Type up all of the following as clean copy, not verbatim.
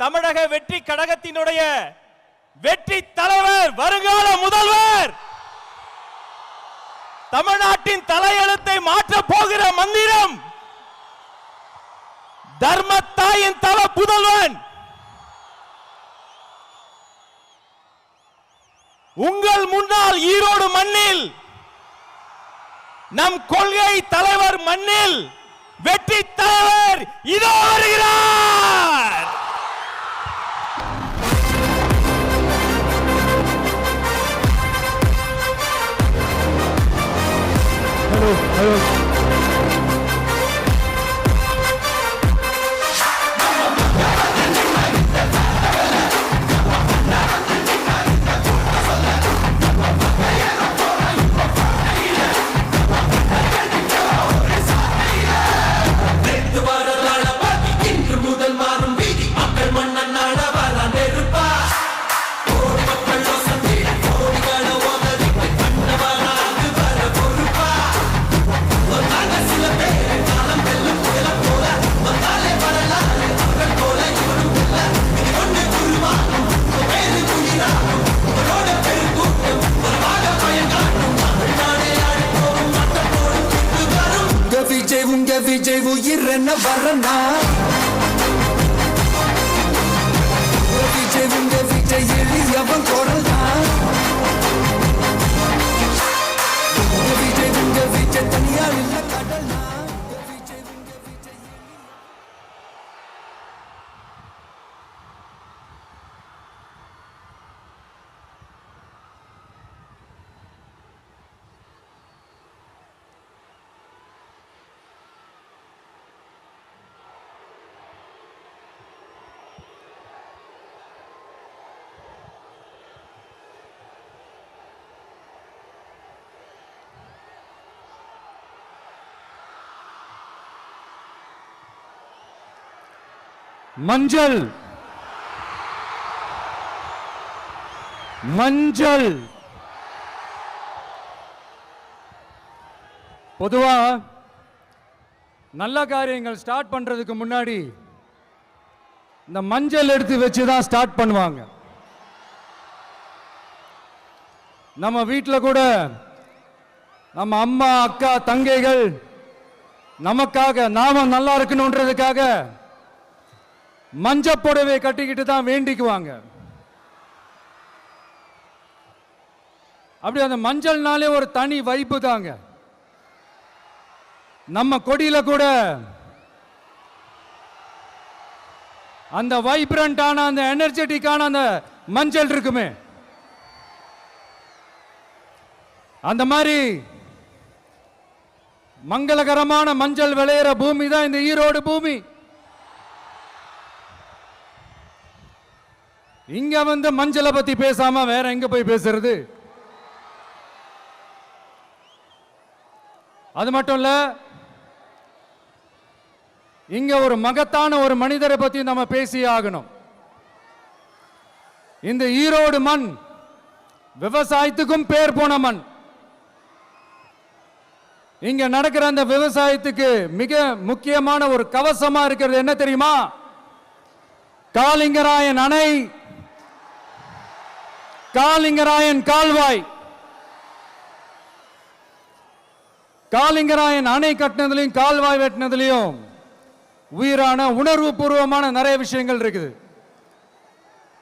தமிழக வெற்றி கழகத்தினுடைய வெற்றி தலைவர், வருங்கால முதல்வர், தமிழ்நாட்டின் தலையெழுத்தை மாற்ற போகிற மந்திரம், தர்மத்தாயின் தவ புதல்வன், உங்கள் முன்னால் ஈரோடு மண்ணில், நம் கொள்கை தலைவர் மண்ணில் வெற்றி தலைவர் இதோ வருகிறார். Hello. விஜய் உயிர் என்ன வரனா, விஜய் எளியவன் குரல் தான், விஜய் தனியார் இல்ல கடல். மஞ்சள் மஞ்சள் பொதுவா நல்ல காரியங்கள் ஸ்டார்ட் பண்றதுக்கு முன்னாடி இந்த மஞ்சள் எடுத்து வச்சுதான் ஸ்டார்ட் பண்ணுவாங்க. நம்ம வீட்டில் கூட நம்ம அம்மா, அக்கா, தங்கைகள் நமக்காக நாம நல்லா இருக்கணும்ன்றதுக்காக மஞ்சள் புடவை கட்டிக்கிட்டு தான் வேண்டிக்குவாங்க. அப்படி அந்த மஞ்சள்னாலே ஒரு தனி வைப்பு தாங்க. நம்ம கொடியில கூட அந்த வைப்ரண்டான, அந்த எனர்ஜெட்டிக்கான அந்த மஞ்சள் இருக்குமே, அந்த மாதிரி மங்களகரமான மஞ்சள் விளையிற பூமி தான் இந்த ஈரோடு பூமி. இங்க வந்து மஞ்சளை பத்தி பேசாம வேற எங்க போய் பேசுறது? அது மட்டும் இல்ல, இங்க ஒரு மகத்தான ஒரு மனிதரை பத்தி நம்ம பேசி ஆகணும். இந்த ஈரோடு மண் விவசாயத்துக்கும் பேர் போன மண். இங்க நடக்கிற அந்த விவசாயத்துக்கு மிக முக்கியமான ஒரு கவசமா இருக்கிறது என்ன தெரியுமா? காலிங்கராயன் அணை, காலிங்கராயன் கால்வாய். காலிங்கராயன் அணை கட்டினதுலையும் கால்வாய் வெட்டினதுலையும் உயிரான உணர்வு பூர்வமான நிறைய விஷயங்கள் இருக்குது.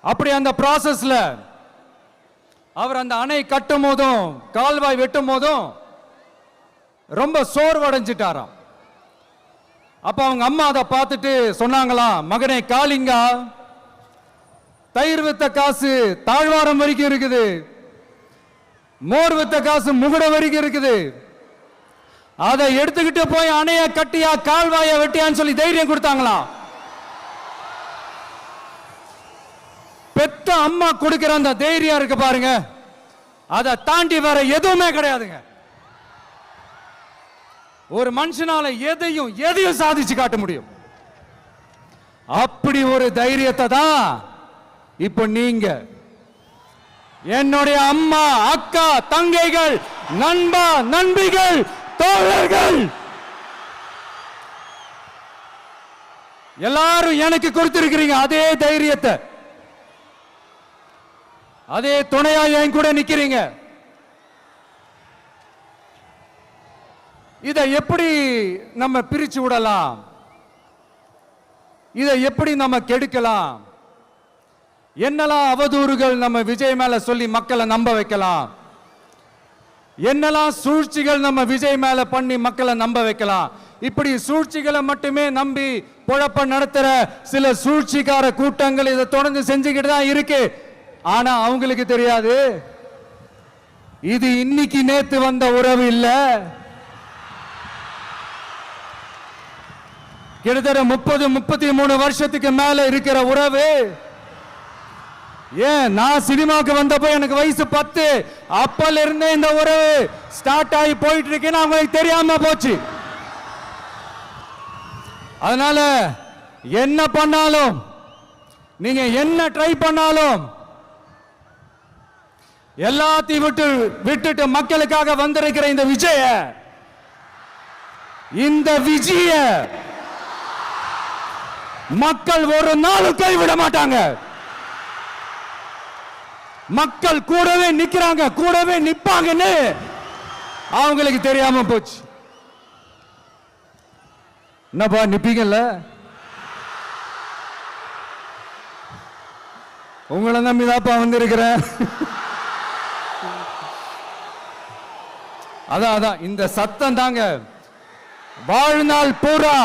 அப்படி அந்த ப்ராசஸ்ல அவர் அந்த அணை கட்டும் போதும் கால்வாய் வெட்டும் போதும் ரொம்ப சோர்வடைஞ்சிட்டாராம். அப்ப அவங்க அம்மா அதை பார்த்துட்டு சொன்னாங்களாம், மகனே காளிங்கா, தயிர் வித்த காசு தாழ்வாரம் வரைக்கும் இருக்குது, மோர் வித்த காசு முகுடம் வரைக்கும் இருக்குது, அதை எடுத்துக்கிட்டு போய் அணைய கட்டியா கால்வாய வெட்டியான்னு சொல்லி தைரியம் கொடுத்தாங்களாம். பெத்த அம்மா கொடுக்கிற அந்த தைரியம் இருக்கு பாருங்க, அதை தாண்டி வேற எதுவுமே கிடையாதுங்க. ஒரு மனுஷனால எதையும் சாதிச்சு காட்ட முடியும். அப்படி ஒரு தைரியத்தை தான் இப்ப நீங்க, என்னுடைய அம்மா, அக்கா, தங்கைகள், நண்பா, நண்பிகள், தோழர்கள் எல்லாரும் எனக்கு கொடுத்திருக்கிறீங்க அதே தைரியத்தை, அதே துணையா என் கூட நிக்கிறீங்க. இதை எப்படி நம்ம பிரிச்சு விடலாம், இதை எப்படி நம்ம கெடுக்கலாம், என்னெல்லாம் அவதூறுகள் நம்ம விஜய் மேல சொல்லி மக்களை நம்ப வைக்கலாம், என்னெல்லாம் சூழ்ச்சிகள் நம்ம விஜய் மேல பண்ணி மக்களை நம்ப வைக்கலாம். இப்படி சூழ்ச்சிகளை மட்டுமே நம்பி பொழப்ப நடத்துற சில சூழ்ச்சிக்கார கூட்டங்கள் இதை தொடர்ந்து செஞ்சுக்கிட்டு தான் இருக்கு. ஆனா அவங்களுக்கு தெரியாது இது இன்னைக்கு நேத்து வந்த உறவு இல்ல, கிட்டத்தட்ட 30-33 வருஷத்துக்கு மேல இருக்கிற உறவு. ஏன் நான் சினிமாக்கு வந்தப்போ எனக்கு வயசு 10, அப்பல இருந்தே இந்த உறவு ஸ்டார்ட் ஆகி போயிட்டு இருக்குன்னு அவங்களுக்கு தெரியாம போச்சு. அதனால என்ன பண்ணாலும், நீங்க என்ன ட்ரை பண்ணாலும், எல்லாத்தையும் விட்டுட்டு மக்களுக்காக வந்திருக்கிற இந்த விஜய மக்கள் ஒரு நாளும் கைவிட மாட்டாங்க. மக்கள் கூடவே நிக்கிறாங்க, கூடவே நிப்பாங்கன்னு அவங்களுக்கு தெரியாம போச்சு. என்னப்பா நிப்பீங்கல்ல? உங்களை நம்பிதாப்பா வந்திருக்கிறேன். அதான் இந்த சத்தம் தாங்க வாழ்நாள் பூரா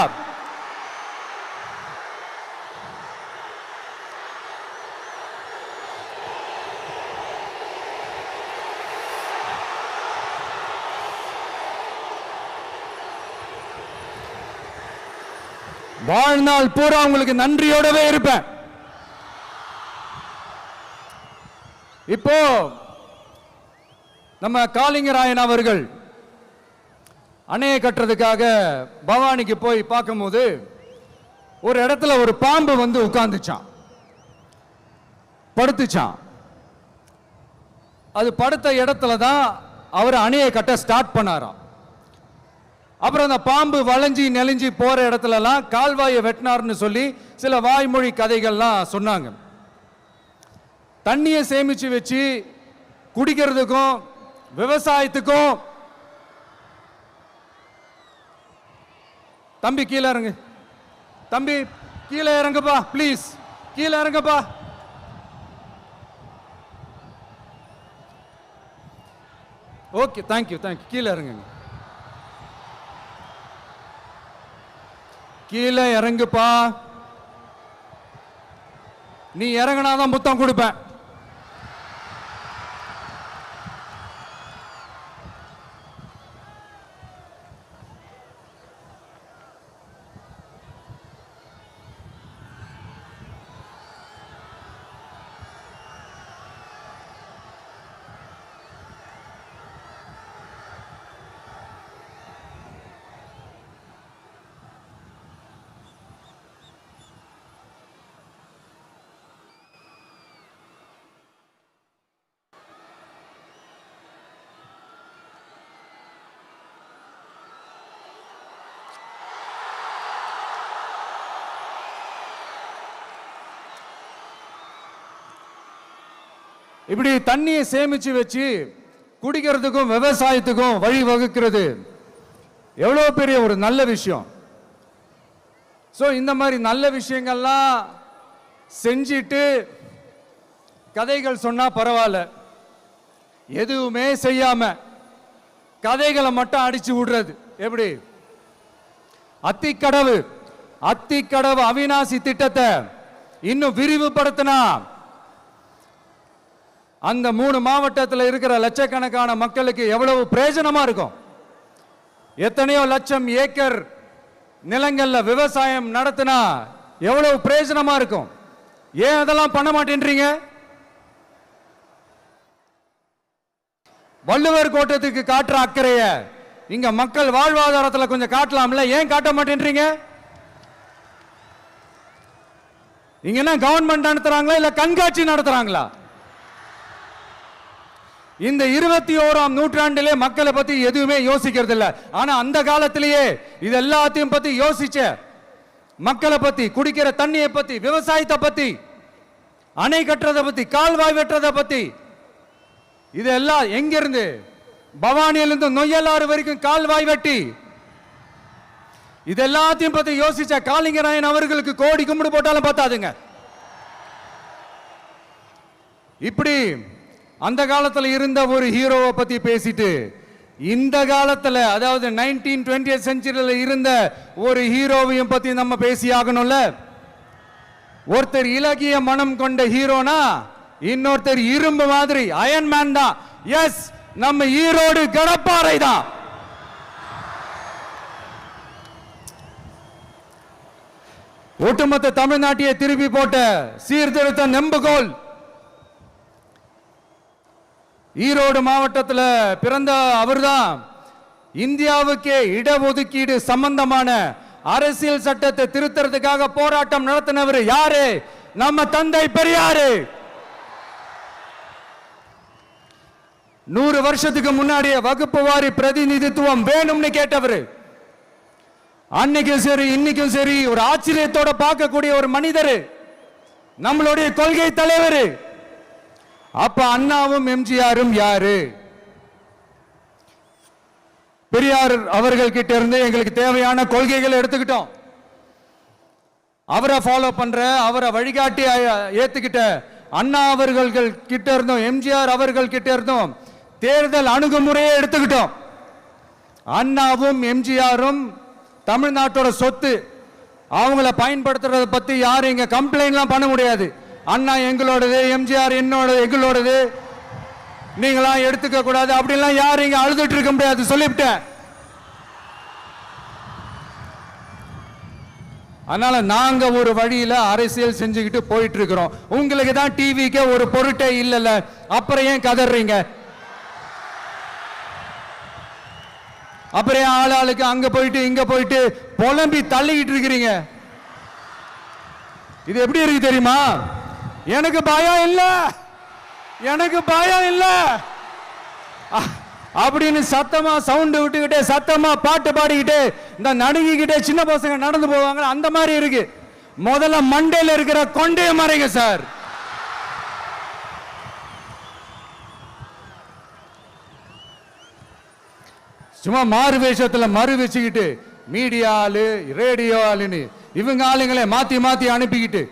உங்களுக்கு நன்றியோடவே இருப்பேன். இப்போ நம்ம காளிங்கராயன் அவர்கள் அணையை கட்டுறதுக்காக பவானிக்கு போய் பார்க்கும்போது ஒரு இடத்துல ஒரு பாம்பு வந்து உட்கார்ந்துச்சான், படுத்துச்சான். அது படுத்த இடத்துல தான் அவர் அணையை கட்ட ஸ்டார்ட் பண்ணாராம். அப்புறம் அந்த பாம்பு வளைஞ்சி நெளிஞ்சி போற இடத்துலலாம் கால்வாயை வெட்டினார்னு சொல்லி சில வாய்மொழி கதைகள்லாம் சொன்னாங்க. தண்ணியை சேமிச்சு வச்சு குடிக்கிறதுக்கும் விவசாயத்துக்கும். தம்பி கீழே இறங்கு, தம்பி கீழே இறங்குப்பா, ப்ளீஸ் கீழே இறங்குப்பா. ஓகே, தேங்க்யூ கீழே இறங்குங்க, கீழே இறங்குப்பா. நீ இறங்கினாதான் முத்தம் கொடுப்பேன். இப்படி தண்ணியை சேமிச்சு வச்சு குடிக்கிறதுக்கும் விவசாயத்துக்கும் வழி வகுக்கிறது எவ்வளவு பெரிய ஒரு நல்ல விஷயம். சோ இந்த மாதிரி நல்ல விஷயங்கள்லாம் செஞ்சிட்டு கதைகள் சொன்னா பரவாயில்ல, எதுவுமே செய்யாம கதைகளை மட்டும் அடிச்சு விடுறது எப்படி? அத்திக்கடவு அவிநாசி திட்டத்தை இன்னும் விரிவுபடுத்தினா அந்த 3 மாவட்டத்தில் இருக்கிற லட்சக்கணக்கான மக்களுக்கு எவ்வளவு பிரயோஜனமா இருக்கும். எத்தனையோ லட்சம் ஏக்கர் நிலங்கள்ல விவசாயம் நடத்தினா எவ்வளவு பிரயோஜனமா இருக்கும். ஏன் அதெல்லாம் பண்ண மாட்டேன்றீங்க? வள்ளுவர் கோட்டத்துக்கு காட்டுற அக்கறைய இங்க மக்கள் வாழ்வாதாரத்தில் கொஞ்சம் காட்டலாம்ல, ஏன் காட்ட மாட்டேன்றீங்க? இங்க என்ன கவர்மெண்ட் நடத்துறாங்களா இல்ல கண்காட்சி நடத்துறாங்களா? இந்த 21ஆம் நூற்றாண்டிலே மக்களை பத்தி எதுவுமே யோசிக்கிறது இல்ல. ஆனா அந்த காலத்திலேயே இது எல்லாத்தையும் பத்தி யோசிச்ச மக்களை பத்தி, குடிக்கிற தண்ணியை பத்தி, விவசாயத்தை பத்தி, அணை கட்டுறதை பத்தி, கால்வாய் வெட்டுறதை பத்தி, இதெல்லாம் எங்கிருந்து? பவானியிலிருந்து நொய்யலாறு வரைக்கும் கால்வாய் வெட்டி இதெல்லாத்தையும் பத்தி யோசிச்ச காளிங்கராயன் அவர்களுக்கு கோடி கும்பிடு போட்டாலும் பார்த்தாதுங்க. இப்படி அந்த காலத்தில் இருந்த ஒரு ஹீரோவை பத்தி பேசிட்டு இந்த காலத்தில், அதாவது 1920th செஞ்சுரியில் இருந்த ஒரு ஹீரோவையும் பத்தி நம்ம பேசி ஆகணும்ல. ஒருத்தர் இலகிய மனம் கொண்ட ஹீரோனா, இன்னொருத்தர் இரும்பு மாதிரி அயன் மேன் தான். எஸ், நம்ம ஈரோடு கடப்பாறை தான். ஒட்டுமொத்த தமிழ்நாட்டையே திருப்பி போட்ட சீர்திருத்த நெம்புகோல். ஈரோடு மாவட்டத்தில் பிறந்த அவர்தான் இந்தியாவுக்கே இடஒதுக்கீடு சம்பந்தமான அரசியல் சட்டத்தை திருத்தறதுக்காக போராட்டம் நடத்தினவர் யாரு? நம்ம தந்தை பெரியாரு. 100 வருஷத்துக்கு முன்னாடியே வகுப்பு வாரி பிரதிநிதித்துவம் வேணும்னு கேட்டவர். அன்னைக்கும் சரி இன்னைக்கும் சரி ஒரு ஆச்சரியத்தோட பார்க்கக்கூடிய ஒரு மனிதர், நம்மளுடைய கொள்கை தலைவர். அப்ப அண்ணாவும் எம்ஜிஆரும் யாரு? பெரியார் அவர்கள் கிட்ட இருந்து எங்களுக்கு தேவையான கொள்கைகளை எடுத்துக்கிட்டோம். அவரை ஃபாலோ பண்ற, அவரை வழிகாட்டி ஏத்துக்கிட்ட அண்ணா அவர்கள் கிட்ட இருந்தோம், எம்ஜிஆர் அவர்கள் கிட்ட இருந்தோம் தேர்தல் அணுகுமுறையை எடுத்துக்கிட்டோம். அண்ணாவும் எம்ஜிஆரும் தமிழ்நாட்டோட சொத்து. அவங்கள பயன்படுத்துறத பத்தி யாரும் இங்க கம்ப்ளைண்ட்லாம் பண்ண முடியாது. அண்ணா எங்களோடது, எம்ஜிஆர் எங்களோடது, நீங்களா எடுத்துக்க கூடாது அப்படிலாம் யாரும் இங்க அழுதுட்டு இருக்க முடியாது, சொல்லிவிட்டேன். அதனால நாங்க ஒரு வழியில அரசியல் செஞ்சுக்கிட்டு போயிட்டு இருக்கிறோம். உங்களுக்கு தான் டிவிக்கு ஒரு பொருட்டே இல்லைல்ல, அப்புறம் ஏன் கதறீங்க? அப்புறம் ஆளாளுக்கு அங்க போயிட்டு இங்க போயிட்டு புலம்பி தள்ளிக்கிட்டு இருக்கிறீங்க. இது எப்படி இருக்கு தெரியுமா? எனக்கு பயம் இல்ல, எனக்கு பயம் இல்ல அப்படின்னு சத்தமா சவுண்ட் விட்டுக்கிட்டே சத்தமா பாட்டு பாடிக்கிட்டே இந்த நடுங்கிக்கிட்டே சின்ன பசங்க நடந்து போவாங்க, அந்த மாதிரி இருக்கு. முதல்ல மண்டையில இருக்கிற கொண்டைய மறைங்க சார். சும்மா மாறு வேஷத்துல மறு வச்சுக்கிட்டு மீடியா ஆளு, ரேடியோ ஆளுன்னு இவங்க ஆளுங்களே மாத்தி மாத்தி அனுப்பிக்கிட்டு,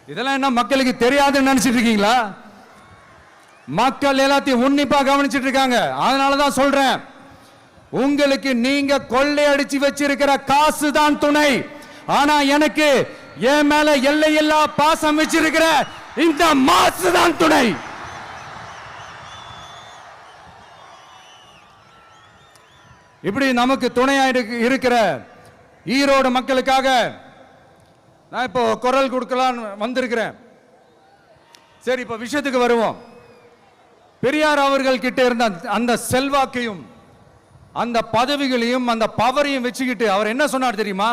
இதெல்லாம் என்ன மக்களுக்கு தெரியாதுன்னு நினைச்சிட்டு இருக்கீங்களா? மக்கள் எல்லாத்தையும் உன்னிப்பா கவனிச்சிட்டு இருக்காங்க. அதனாலதான் சொல்றேன், உங்களுக்கு நீங்க கொள்ளையடிச்சு வச்சிருக்கிற காசு தான் துணை. ஆனா எனக்கு என் மேல எல்லையில்லா பாசம் வச்சிருக்கிற இந்த மாசு தான் துணை. இப்படி நமக்கு துணையா இருக்கிற ஈரோடு மக்களுக்காக நான் இப்போ குரல் கொடுக்கலான்னு வந்திருக்கிறேன். சரி, இப்போ விஷயத்துக்கு வருவோம். பெரியார் அவர்கள் கிட்ட இருந்த அந்த செல்வாக்கையும் அந்த பதவிகளையும் அந்த பவரையும் வச்சுக்கிட்டு அவர் என்ன சொன்னார் தெரியுமா?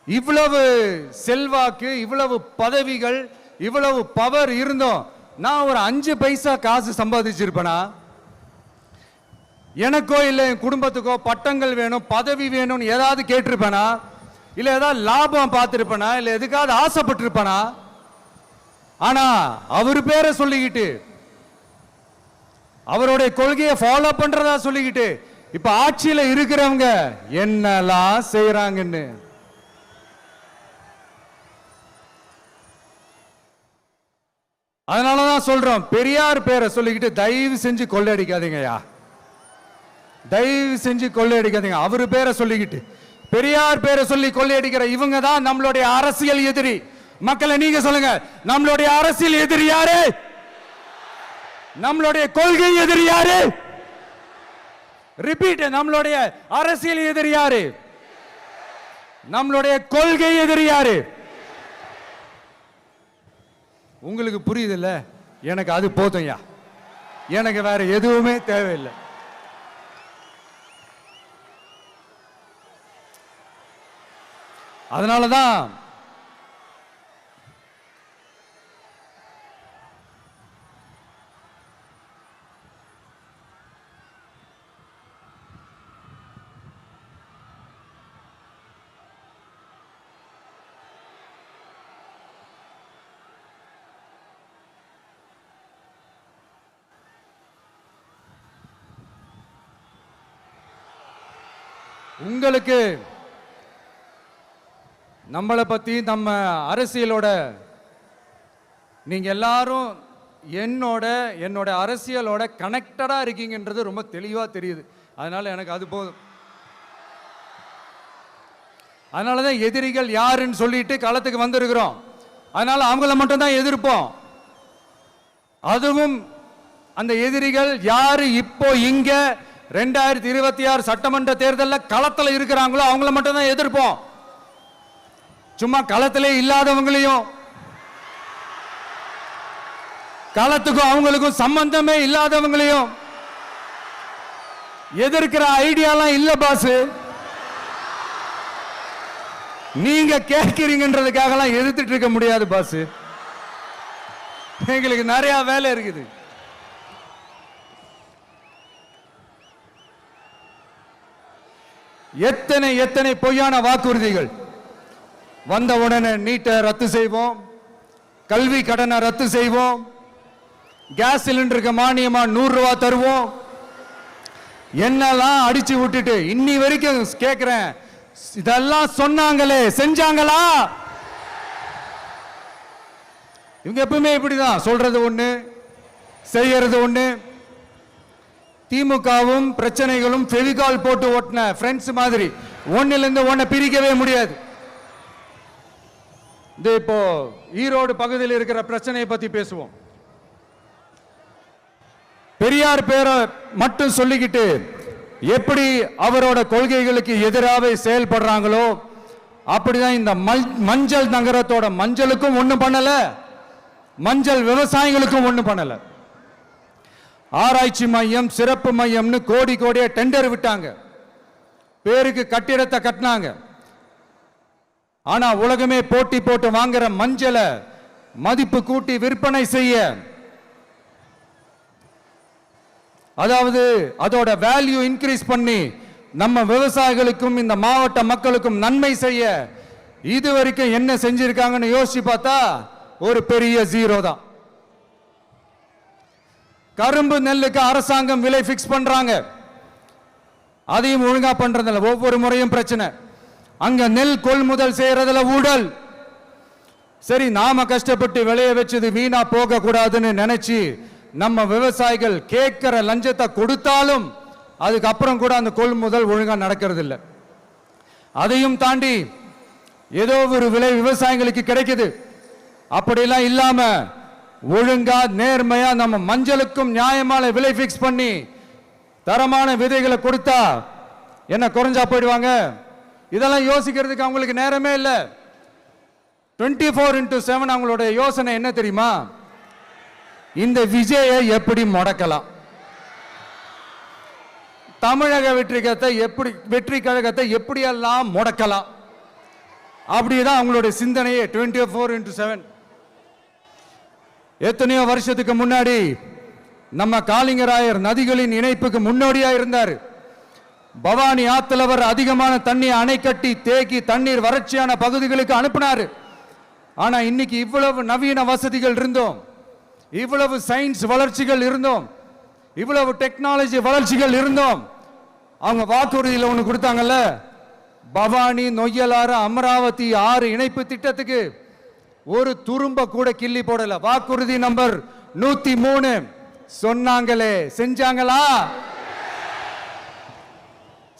இவ்வளவு செல்வாக்கு, இவ்வளவு பதவிகள், இவ்வளவு பவர் இருந்தோம் நான் ஒரு 5 பைசா காசு சம்பாதிச்சிருப்பேனா? எனக்கோ இல்லை என் குடும்பத்துக்கோ பட்டங்கள் வேணும், பதவி வேணும்னு ஏதாவது கேட்டிருப்பேனா? இல்லை ஏதாவது லாபம் பார்த்துருப்பேனா? இல்லை எதுக்காவது ஆசைப்பட்டிருப்பேனா? ஆனா அவர் பேரை சொல்லிக்கிட்டு, அவருடைய கொள்கையை ஃபாலோ பண்றதா சொல்லிக்கிட்டு இப்ப ஆட்சியில இருக்கிறவங்க என்னெல்லாம் செய்யறாங்கன்னு அதனாலதான் சொல்றோம், பெரியார் பேரை சொல்லிக்கிட்டு தயவு செஞ்சு கொள்ளையடிக்காதீங்கயா, தயவு செஞ்சு கொள்ளையடிக்காதீங்க. அவரு பேரை சொல்லிக்கிட்டு பெரியார் பேரை சொல்லி கொள்ளையடிக்கிற இவங்க தான் நம்மளுடைய அரசியல் எதிரி. மக்களை நீங்க சொல்லுங்க, நம்மளுடைய அரசியல் எதிரி யாரு? நம்மளுடைய கொள்கை எதிரி யாரு? ரிப்பீட், நம்மளுடைய அரசியல் எதிரி யாரு? நம்மளுடைய கொள்கை எதிரி யாரு? உங்களுக்கு புரியுதுல்ல? எனக்கு அது போதும்யா, எனக்கு வேற எதுவுமே தேவையில்லை. அதனாலதான் உங்களுக்கு நம்மளை பத்தி நம்ம அரசியலோட நீங்க எல்லாரும் என்னோட அரசியலோட கனெக்டடா இருக்கீங்கன்றது ரொம்ப தெளிவா தெரியுது. அதனால எனக்கு அது போதும். அதனாலதான் எதிரிகள் யாருன்னு சொல்லிட்டு களத்துக்கு வந்திருக்கிறோம். அதனால அவங்கள மட்டும் தான் எதிர்ப்போம். அதுவும் அந்த எதிரிகள் யாரு இப்போ இங்க 2026 சட்டமன்ற தேர்தலில் களத்தில் இருக்கிறாங்களோ அவங்கள மட்டும் தான் எதிர்ப்போம். சும்மா களத்திலே இல்லாதவங்களையும் களத்துக்கும் அவங்களுக்கும் சம்பந்தமே இல்லாதவங்களையும் எதிர்க்கிற ஐடியாலாம் இல்ல பாஸ். நீங்க கேட்கிறீங்கன்றதுக்காகலாம் எதிர்த்துட்டு இருக்க முடியாது பாஸ். எங்களுக்கு நிறைய வேலை இருக்குது. எத்தனை எத்தனை பொய்யான வாக்குறுதிகள். வந்த உடனே நீட்டை ரத்து செய்வோம், கல்வி கடனை ரத்து செய்வோம், கேஸ் சிலிண்டருக்கு மானியமா 100 ரூபாய் தருவோம், என்னெல்லாம் அடிச்சு விட்டுட்டு இன்னி வரைக்கும் கேட்கிறேன், இதெல்லாம் சொன்னாங்களே செஞ்சாங்களா? இவங்க எப்பவுமே இப்படிதான், சொல்றது ஒண்ணு செய்யறது ஒண்ணு. திமுகவும் பிரச்சனைகளும் ஃபெவிகால் போட்டு ஓட்டின ஃப்ரெண்ட்ஸ் மாதிரி ஒன்னில இருந்து ஒன்ன பிரிக்கவே முடியாது. இப்போ ஈரோடு பகுதியில் இருக்கிற பிரச்சனையை பத்தி பேசுவோம். பெரியார் பேரை மட்டும் சொல்லிக்கிட்டு எப்படி அவரோட கொள்கைகளுக்கு எதிராக செயல்படுறாங்களோ அப்படிதான் இந்த மஞ்சள் நகரத்தோட மஞ்சளுக்கும் ஒண்ணும் பண்ணல, மஞ்சள் விவசாயிகளுக்கும் ஒண்ணும் பண்ணல. ஆராய்ச்சி மையம், சிறப்பு மையம்னு கோடி கோடியா டெண்டர் விட்டாங்க, பேருக்கு கட்டிடத்தை கட்டினாங்க. ஆனா உலகமே போட்டி போட்டு வாங்குற மஞ்சளை மதிப்பு கூட்டி விற்பனை செய்ய, அதாவது அதோட வேல்யூ இன்க்ரீஸ் பண்ணி நம்ம விவசாயிகளுக்கும் இந்த மாவட்ட மக்களுக்கும் நன்மை செய்ய இதுவரைக்கும் என்ன செஞ்சிருக்காங்கன்னு யோசிச்சு பார்த்தா ஒரு பெரிய ஜீரோ தான். கரும்பு நெல்லுக்கு அரசாங்கம் விலை பிக்ஸ் பண்றாங்க, அதையும் ஒழுங்கா பண்றதில்ல. ஒவ்வொரு முறையும் பிரச்சனை. அங்க நெல் கொள்முதல் செய்யறதுல ஊழல். சரி, நாம கஷ்டப்பட்டு விளைய வச்சது வீணா போக கூடாதுன்னு நினைச்சு நம்ம விவசாயிகள் கேட்கிற லஞ்சத்தை கொடுத்தாலும் அதுக்கப்புறம் கூட அந்த கொள்முதல் ஒழுங்கா நடக்கிறது இல்லை. அதையும் தாண்டி ஏதோ ஒரு விலை விவசாயிகளுக்கு கிடைக்குது. அப்படிலாம் இல்லாம ஒழுங்கா நேர்மையா நம்ம மஞ்சளுக்கும் நியாயமான விலை பிக்ஸ் பண்ணி தரமான விதைகளை கொடுத்தா என்ன குறைஞ்சா போயிடுவாங்க? இதெல்லாம் யோசிக்கிறதுக்கு அவங்களுக்கு நேரமே இல்லை. 24/7 அவங்களோட யோசனை என்ன தெரியுமா? இந்த விஜயை எப்படி முடக்கலாம், தமிழக வெற்றி கழகத்தை எப்படியெல்லாம் முடக்கலாம், அப்படிதான் அவங்களுடைய சிந்தனையே 24/7. எத்தனையோ வருஷத்துக்கு முன்னாடி நம்ம காளிங்கராயர் நதிகளின் இணைப்புக்கு முன்னோடியா இருந்தார். பவானி ஆத்துல வர அதிகமான தண்ணீர் அணை கட்டி தேக்கி தண்ணீர் வறட்சியான பகுதிகளுக்கு அனுப்பினார். ஆனா இன்னைக்கு இவ்வளவு நவீன வசதிகள் இருந்தோம், இவ்வளவு சயின்ஸ் வளர்ச்சிகள் இருந்தோம், இவ்வளவு டெக்னாலஜி வளர்ச்சிகள் இருந்தோம், அவங்க வாக்குறுதியில் ஒன்று கொடுத்தாங்கல்ல, பவானி நொய்யலாறு அமராவதி 6 இணைப்பு திட்டத்துக்கு ஒரு துரும்ப கூட கிள்ளி போடல. வாக்குறுதி நம்பர் 103 சொன்னாங்களே செஞ்சாங்களா?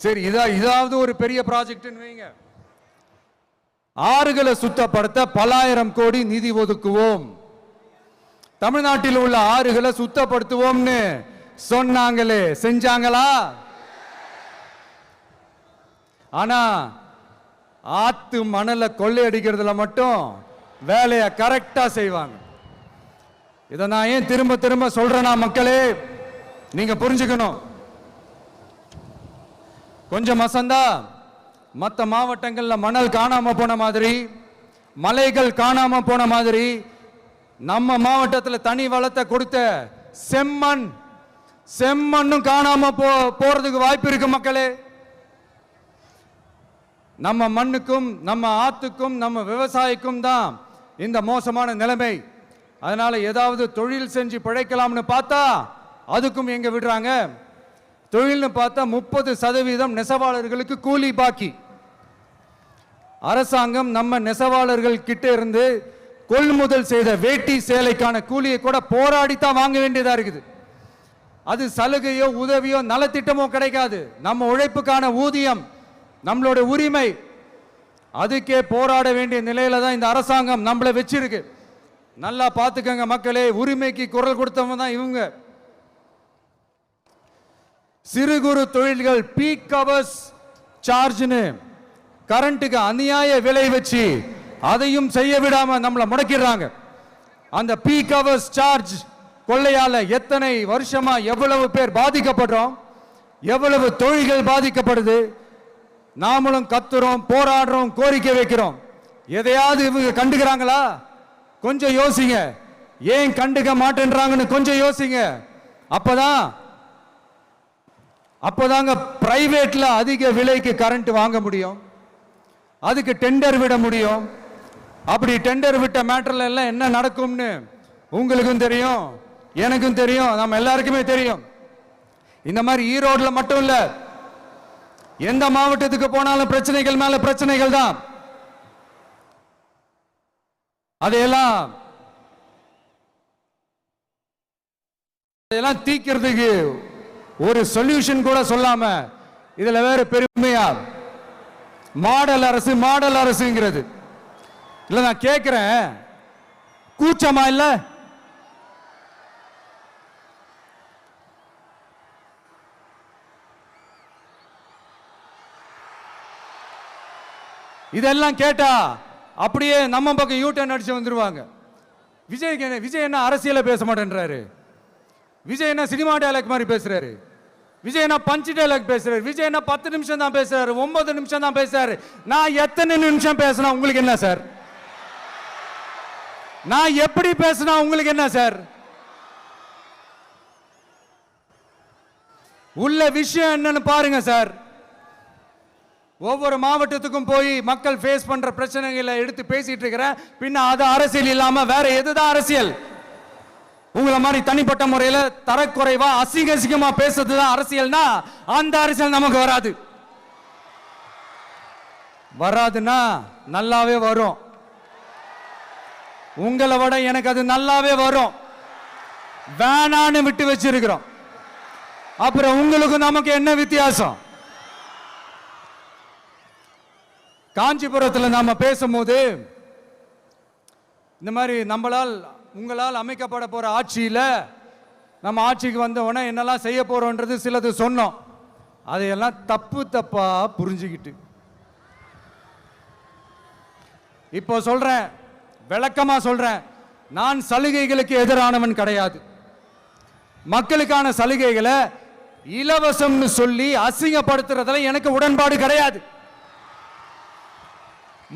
சரி, இதாவது ஒரு பெரிய ப்ராஜெக்ட் வைங்க. ஆறுகளை சுத்தப்படுத்த பல்லாயிரம் கோடி நிதி ஒதுக்குவோம், தமிழ்நாட்டில் உள்ள ஆறுகளை சுத்தப்படுத்துவோம்னு சொன்னாங்களே செஞ்சாங்களா? ஆனா ஆத்து மணலை கொள்ளையடிக்கிறதுல மட்டும் வேலையை கரெக்டா செய்வாங்க. இதை நான் ஏன் திரும்ப திரும்ப சொல்றேன்னா, மக்களே நீங்க புரிஞ்சுக்கணும். கொஞ்சம் மசந்தா மற்ற மாவட்டங்கள்ல மணல் காணாம போன மாதிரி, மலைகள் காணாம போன மாதிரி, நம்ம மாவட்டத்தில் தனி வளத்தை கொடுத்த செம்மண்ணும் காணாம போறதுக்கு வாய்ப்பு இருக்கு மக்களே. நம்ம மண்ணுக்கும் நம்ம ஆத்துக்கும் நம்ம விவசாயிக்கும் தான் இந்த மோசமான நிலைமை. அதனால ஏதாவது தொழில் செஞ்சு பிழைக்கலாம்னு பார்த்தா அதுக்கும் எங்க விடுறாங்க? தொழில்னு பார்த்தா 30% நெசவாளர்களுக்கு கூலி பாக்கி. அரசாங்கம் நம்ம நெசவாளர்கள் கிட்ட இருந்து கொள்முதல் செய்த வேட்டி சேலைக்கான கூலியை கூட போராடித்தான் வாங்க வேண்டியதா இருக்குது. அது சலுகையோ உதவியோ நலத்திட்டமோ கிடைக்காது. நம்ம உழைப்புக்கான ஊதியம், நம்மளோட உரிமை, அதுக்கே போராட வேண்டிய நிலையில தான் இந்த அரசாங்கம் நம்மளை வச்சிருக்கு. நல்லா பார்த்துக்கங்க மக்களே, உரிமைக்கு குரல் கொடுத்தவங்க தான் இவங்க. சிறு குறு தொழில்கள் பீக் ஹவர்ஸ் சார்ஜ்னு கரண்ட்டுக்கு அநியாய விலை வச்சு அதையும் செய்ய விடாம நம்மளை முடக்கிடுறாங்க. அந்த பீக் ஹவர்ஸ் சார்ஜ் கொள்ளையால எத்தனை வருஷமா எவ்வளவு பேர் பாதிக்கப்படுறோம், எவ்வளவு தொழில்கள் பாதிக்கப்படுது. நாமளும் கத்துறோம், போராடுறோம், கோரிக்கை வைக்கிறோம். எதையாவது இவங்க கண்டுக்கிறாங்களா? கொஞ்சம் யோசிங்க. ஏன் கண்டுக்க மாட்டேன்றாங்கன்னு கொஞ்சம் யோசிங்க. அப்பதாங்க பிரைவேட்ல அதிக விலைக்கு கரண்ட் வாங்க முடியும், அதுக்கு டெண்டர் விட முடியும். அப்படி டெண்டர் விட்ட மேட்டர்ல எல்லாம் என்ன நடக்கும்னு உங்களுக்கும் தெரியும், எனக்கும் தெரியும், நம்ம எல்லாருக்குமே தெரியும். இந்த மாதிரி ஈரோடுல மட்டும் இல்ல, எந்த மாவட்டத்துக்கு போனாலும் பிரச்சனைகள் மேல பிரச்சனைகள் தான். அதையெல்லாம் தீக்கிறதுக்கு ஒரு சொல்யூஷன் கூட சொல்லாம இதுல வேற பெருமையா மாடல் அரசு மாடல் அரசுங்கிறது. இல்ல நான் கேட்கிறேன், கூச்சமா இல்ல? இதெல்லாம் கேட்டா அப்படியே நம்ம பக்கம் யூட்டர்ன் அடிச்சு வந்துருவாங்க. விஜய் என்ன அரசியல பேச மாட்டேன்றாரு, விஜய் என்ன சினிமா டயலாக் மாதிரி பேசுறாரு, விஜய் என்ன பஞ்ச் டயலாக் பேசுறாரு, விஜய் என்ன 10 நிமிஷம் தான் பேசுறாரு, 9 நிமிஷம் தான் பேசுறாரு. நான் எத்தனை நிமிஷம் பேசினா உங்களுக்கு என்ன சார்? நான் எப்படி பேசினா உங்களுக்கு என்ன சார்? உள்ள விஷயம் என்னன்னு பாருங்க சார். ஒவ்வொரு மாவட்டத்துக்கும் போய் மக்கள் ஃபேஸ் பண்ற பிரச்சனைகளை எடுத்து பேசிட்டு இருக்கிறேன். பின்ன அது அரசியல் இல்லாம வேற எதுதான் அரசியல்? உங்களை மாதிரி தனிப்பட்ட முறையில் தரக்குறைவா அசிங்கமா பேசுறதுதான் அரசியல்னா அந்த அரசியல் நமக்கு வராது. வராதுன்னா நல்லாவே வரும். உங்களை விட எனக்கு அது நல்லாவே வரும். வேணான்னு விட்டு வச்சிருக்கிறோம். அப்புறம் உங்களுக்கு நமக்கு என்ன வித்தியாசம்? காஞ்சிபுரத்தில் நாம பேசும்போது இந்த மாதிரி உங்களால் அமைக்கப்பட போற ஆட்சியில நம்ம ஆட்சிக்கு வந்த உடனே என்னெல்லாம் செய்ய போறோம்ன்றது சிலது சொன்னோம். அதையெல்லாம் தப்பா புரிஞ்சுக்கிட்டு இப்போ சொல்றேன், விளக்கமா சொல்றேன். நான் சலுகைகளுக்கு எதிரானவன் கிடையாது. மக்களுக்கான சலுகைகளை இலவசம்னு சொல்லி அசிங்கப்படுத்துறதுல எனக்கு உடன்பாடு கிடையாது.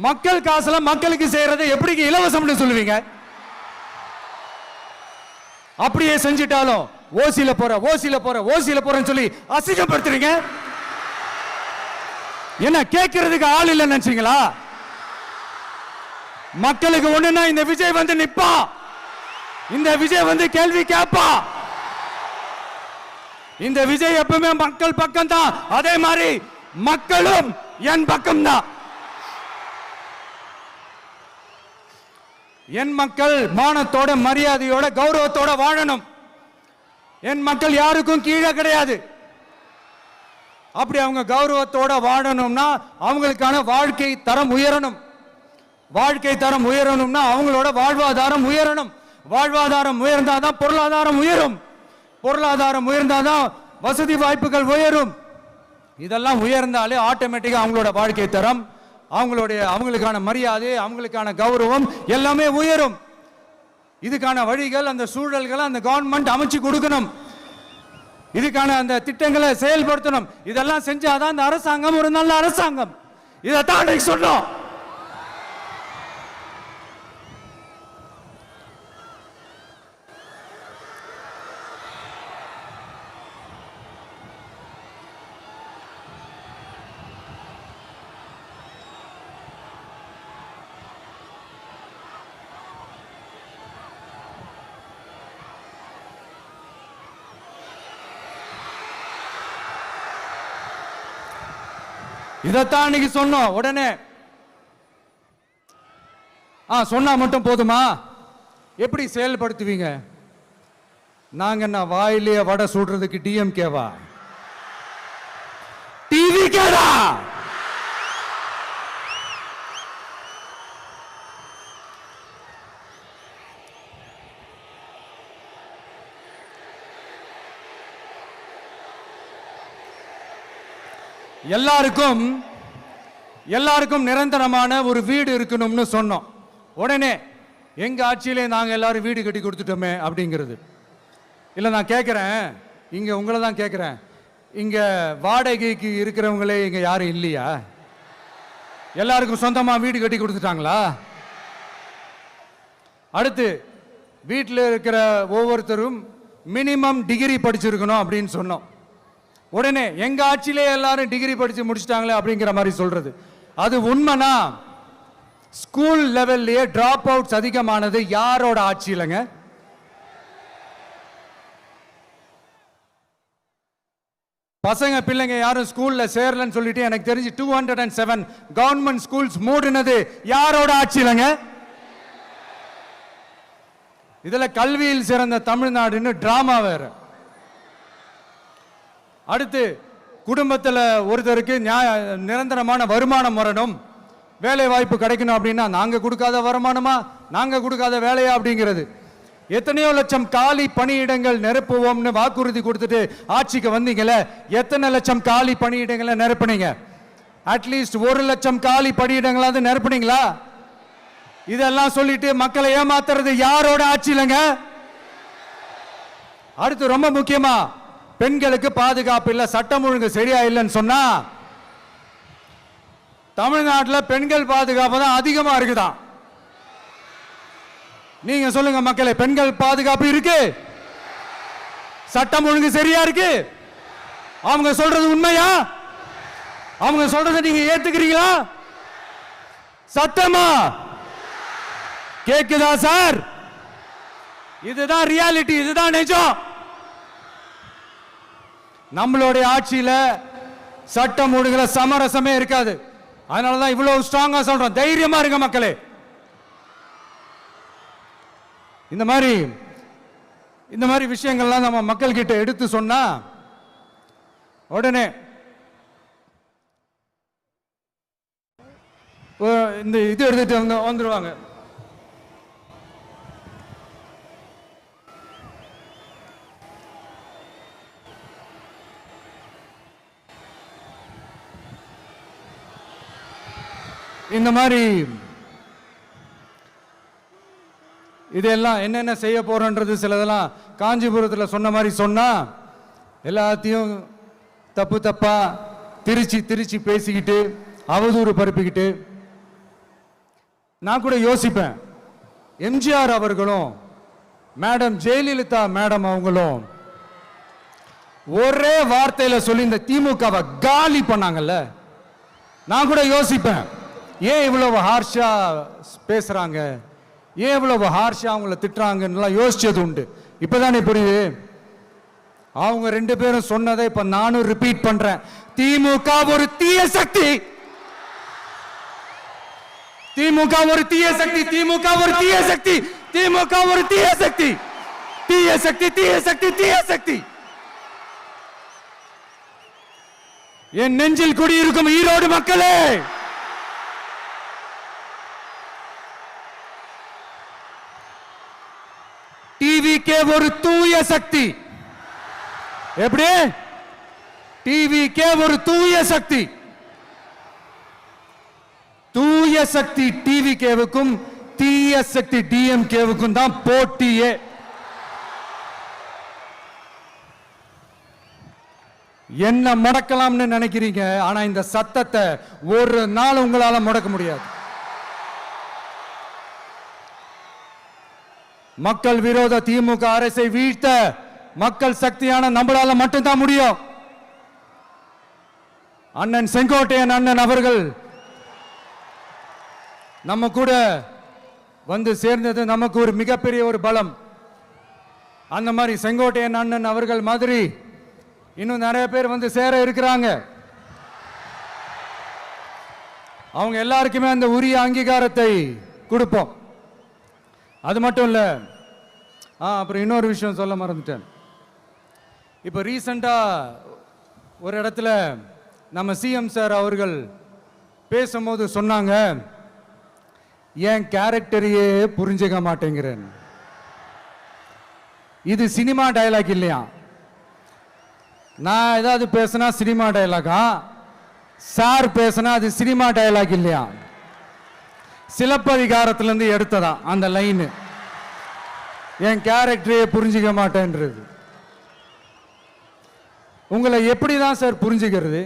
மக்கள் காசுல மக்களுக்கு செய்யறதை எப்படி இலவசம்னு சொல்லுவீங்க? அப்படியே செஞ்சிட்டாலும் ஓசில போறேன்னு சொல்லி அசிங்கப்படுத்துறீங்க. என்ன கேட்கறதுக்கு ஆள் இல்லைன்னு நினைச்சீங்களா? மக்களுக்கு ஒண்ணுன்னா இந்த விஜய் வந்து நிப்பா, இந்த விஜய் வந்து கேள்வி கேட்பா. இந்த விஜய் எப்பவுமே மக்கள் பக்கம் தான், அதே மாதிரி மக்களும் என் பக்கம் தான். என் மக்கள் மானத்தோட மரியாதையோட கௌரவத்தோட வாழணும். என் மக்கள் யாருக்கும் கீழே கிடையாது. அப்படி அவங்க கௌரவத்தோட வாழணும்னா அவங்களுக்கான வாழ்க்கை தரம் உயரணும். வாழ்க்கை தரம் உயரணும்னா அவங்களோட வாழ்வாதாரம் உயரணும். வாழ்வாதாரம் உயர்ந்தாதான் பொருளாதாரம் உயரும். பொருளாதாரம் உயர்ந்தாதான் வசதி வாய்ப்புகள் உயரும். இதெல்லாம் உயர்ந்தாலே ஆட்டோமேட்டிக்கா அவங்களோட வாழ்க்கை தரம், அவங்களுக்கான மரியாதை, அவங்களுக்கான கௌரவம் எல்லாமே உயரும். இதுக்கான வழிகள், அந்த சூழல்களை அந்த கவர்மெண்ட் அமைச்சு கொடுக்கணும். இதுக்கான அந்த திட்டங்களை செயல்படுத்தணும். இதெல்லாம் செஞ்சாதான் அந்த அரசாங்கம் ஒரு நல்ல அரசாங்கம். இதைத்தான் சொன்னோம். இதைத்தான் அன்னைக்கு சொன்னோம். உடனே சொன்னா மட்டும் போதுமா, எப்படி செயல்படுத்துவீங்க? நாங்க என்ன வாயிலேயே வடை சுடுறதுக்கு டிஎம்கேவா, டிவிகேடா? எல்லாருக்கும் நிரந்தரமான ஒரு வீடு இருக்கணும்னு சொன்னோம். உடனே எங்க ஆட்சியிலே நாங்க எல்லாரும் வீடு கட்டி கொடுத்துட்டோமே அப்படிங்கிறது. இல்ல நான் கேட்கிறேன், இங்க உங்களை தான் கேட்கிறேன், இங்க வாடகைக்கு இருக்கிறவங்களே இங்க யாரும் இல்லையா? எல்லாருக்கும் சொந்தமா வீடு கட்டி கொடுத்துட்டாங்களா? அடுத்து வீட்டில் இருக்கிற ஒவ்வொருத்தரும் மினிமம் டிகிரி படிச்சிருக்கணும் அப்படின்னு சொன்னோம். உடனே எங்க ஆட்சியிலே எல்லாரும் டிகிரி படிச்சு முடிச்சிட்டாங்களே அப்படிங்கிற மாதிரி சொல்றது. அது உண்மைனா ஸ்கூல் லெவல்லையே டிராப் அவுட்ஸ் அதிகமானது யாரோட ஆட்சியிலங்க? பசங்க பிள்ளைங்க யாரும் ஸ்கூல்ல சேரலன்னு சொல்லிட்டு எனக்கு தெரிஞ்சு 207 கவர்மெண்ட் ஸ்கூல்ஸ் மூடினது யாரோட ஆட்சியிலங்க? இதுல கல்வியில் சிறந்த தமிழ்நாடுன்னு டிராமா வேற. அடுத்து குடும்பத்தில் ஒருத்தருக்கு நிரந்தரமான வருமானம் வரணும், வேலை வாய்ப்பு கிடைக்கணும் அப்படின்னா நாங்க கொடுக்காத வருமானமா, நாங்க கொடுக்காத வேலையா அப்படிங்கிறது. எத்தனையோ லட்சம் காலி பணியிடங்கள் நிரப்புவோம்னு வாக்குறுதி கொடுத்துட்டு ஆட்சிக்கு வந்தீங்களே, எத்தனை லட்சம் காலி பணியிடங்களை நிரப்புனீங்க? அட்லீஸ்ட் 1 லட்சம் காலி பணியிடங்களாவது நிரப்புனீங்களா? இதெல்லாம் சொல்லிட்டு மக்களை ஏமாத்துறது யாரோட ஆட்சியிலங்க? அடுத்து ரொம்ப முக்கியமா, பெண்களுக்கு பாதுகாப்பு இல்ல, சட்டம் ஒழுங்கு சரியா இல்லைன்னு சொன்னா தமிழ்நாட்டில் பெண்கள் பாதுகாப்பு தான் அதிகமா இருக்குதான். நீங்க சொல்லுங்க மக்களே, பெண்கள் பாதுகாப்பு இருக்கு, சட்டம் ஒழுங்கு சரியா இருக்கு? அவங்க சொல்றது உண்மையா? அவங்க சொல்றதை நீங்க ஏத்துக்கிறீங்களா? சத்தமா கேக்குதா சார்? இதுதான் ரியாலிட்டி, இதுதான் நிஜம். நம்மளுடைய ஆட்சியில சட்டம் ஒழுங்குல சமரசமே இருக்காது. அதனாலதான் இவ்வளவு ஸ்ட்ராங்கா சொல்றோம், தைரியமா இருங்க மக்களே. இந்த மாதிரி விஷயங்கள்லாம் நம்ம மக்கள் கிட்ட எடுத்து சொன்னா உடனே இந்த இது எடுத்துட்டு வந்துருவாங்க. இந்த மாதிரி இதெல்லாம் என்னென்ன செய்ய போறோன்றது சிலதெல்லாம் காஞ்சிபுரத்தில் சொன்ன மாதிரி சொன்னா எல்லாத்தையும் தப்பா திருச்சி பேசிக்கிட்டு அவதூறு பரப்பிக்கிட்டு. நான் கூட யோசிப்பேன், எம்ஜிஆர் அவர்களும் மேடம் ஜெயலலிதா மேடம் அவங்களும் ஒரே வார்த்தையில சொல்லி இந்த திமுகவை காலி பண்ணாங்கல்ல. நான் கூட யோசிப்பேன், ஏன் இவ்வளவு ஹார்ஷா பேசுறாங்க, ஏன் இவ்வளவு ஹார்ஷா அவங்கள திட்டுறாங்கன்னு யோசிச்சது உண்டு. இப்பதானே புரியுது. அவங்க 2 பேரும் சொன்னதை இப்ப நானும் ரிப்பீட் பண்றேன். திமுக ஒரு தீய சக்தி, திமுக ஒரு தீய சக்தி, திமுக ஒரு தீய சக்தி, திமுக ஒரு தீய சக்தி, தீய சக்தி, தீய சக்தி, தீய சக்தி. என் நெஞ்சில் குடியிருக்கும் ஈரோடு மக்களே, டிவிகே ஒரு தூய சக்தி. எப்படி? டிவிகே ஒரு தூய சக்தி. தூய சக்தி டிவிகேவுக்கும் தீய சக்தி டிஎம்கேவுக்கும் தான் போட்டியே. என்ன முடக்கலாம்னு நினைக்கிறீங்க, ஆனா இந்த சத்தத்தை ஒரு நாள் உங்களால முடக்க முடியாது. மக்கள் விரோத திமுக அரசை வீழ்த்த மக்கள் சக்தியான நம்மளால மட்டும்தான் முடியும். அண்ணன் செங்கோட்டையன் அண்ணன் அவர்கள் நம்ம கூட வந்து சேர்ந்தது நமக்கு ஒரு மிகப்பெரிய ஒரு பலம். அந்த மாதிரி செங்கோட்டையன் அண்ணன் அவர்கள் மாதிரி இன்னும் நிறைய பேர் வந்து சேர இருக்கிறாங்க. அவங்க எல்லாருக்குமே அந்த உரிய அங்கீகாரத்தை கொடுப்போம். அது மட்டும் இல்லை, அப்புறம் இன்னொரு விஷயம் சொல்ல மறந்துட்டேன். இப்போ ரீசண்டாக ஒரு இடத்துல நம்ம சிஎம் சார் அவர்கள் பேசும்போது சொன்னாங்க, என் கேரக்டரையே புரிஞ்சுக்க மாட்டேங்கிறேன். இது சினிமா டயலாக் இல்லையா? நான் ஏதாவது பேசினா சினிமா டயலாகா? சார் பேசினா அது சினிமா டயலாக் இல்லையா? சிலப்பதிகாரத்திலிருந்து எடுத்ததா அந்த லைனு, என் கேரக்டரையே புரிஞ்சிக்க மாட்டேன்றது. உங்களை எப்படி தான் சார் புரிஞ்சுக்கிறது?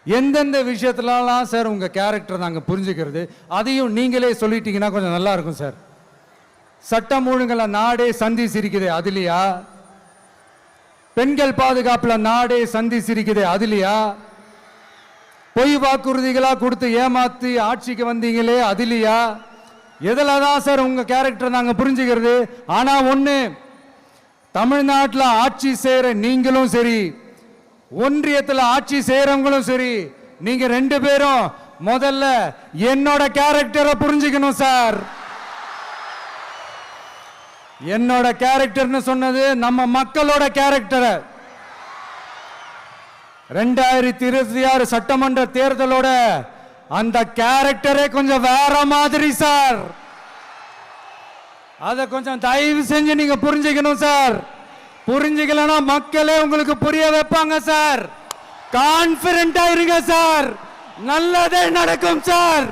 எந்தெந்த விஷயத்துலலாம் சார் உங்கள் கேரக்டர் நாங்கள் புரிஞ்சுக்கிறது? அதையும் நீங்களே சொல்லிட்டீங்கன்னா கொஞ்சம் நல்லா இருக்கும் சார். சட்டம் ஒழுங்குல நாடே சந்தி சிரிக்குது அதுலையா? பெண்கள் பாதுகாப்புல நாடே சந்தி சிரிக்குது அதுலையா? பொய் வாக்குறுதிகளா கொடுத்து ஏமாத்தி ஆட்சிக்கு வந்தீங்களே அதுலையா? எதுல தான் சார் உங்க கேரக்டர் நாங்க புரிஞ்சுக்கிறது? ஆனா ஒண்ணு, தமிழ்நாட்டில் ஆட்சி செய்யற நீங்களும் சரி, ஒன்றியத்தில் ஆட்சி செய்யறவங்களும் சரி, நீங்க ரெண்டு பேரும் முதல்ல என்னோட கேரக்டரை புரிஞ்சுக்கணும் சார். என்னோட கேரக்டர்னு சொன்னது நம்ம மக்களோட கேரக்டரை. 2026 சட்டமன்ற தேர்தலோட அந்த கேரக்டரே கொஞ்சம் வேற மாதிரி சார். அதை கொஞ்சம் தயவு செஞ்சு நீங்க புரிஞ்சுக்கணும் சார். புரிஞ்சுக்கலன்னா மக்களே உங்களுக்கு புரிய வைப்பாங்க சார். கான்பிடென்டா இருங்க சார், நல்லதே நடக்கும் சார்.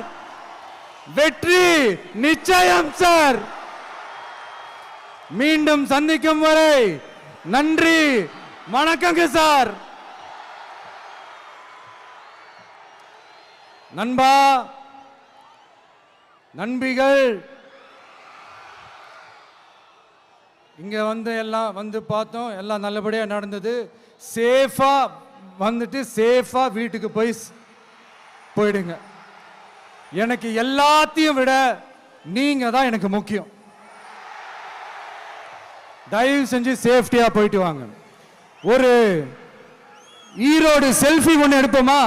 வெற்றி நிச்சயம் சார். மீண்டும் சந்திக்கும் வரை நன்றி, வணக்கங்க சார். நண்பா, நண்பிகள், இங்க வந்து எல்லாம் வந்து பார்த்தோம், எல்லாம் நல்லபடியா நடந்தது. சேஃபா வந்துட்டு சேஃபா வீட்டுக்கு போயிடுங்க. எனக்கு எல்லாத்தையும் விட நீங்க தான் எனக்கு முக்கியம். தயவு செஞ்சு சேஃப்டியா போயிட்டு வாங்க. ஒரு ஈரோடு செல்ஃபி ஒன்று எடுப்போமா?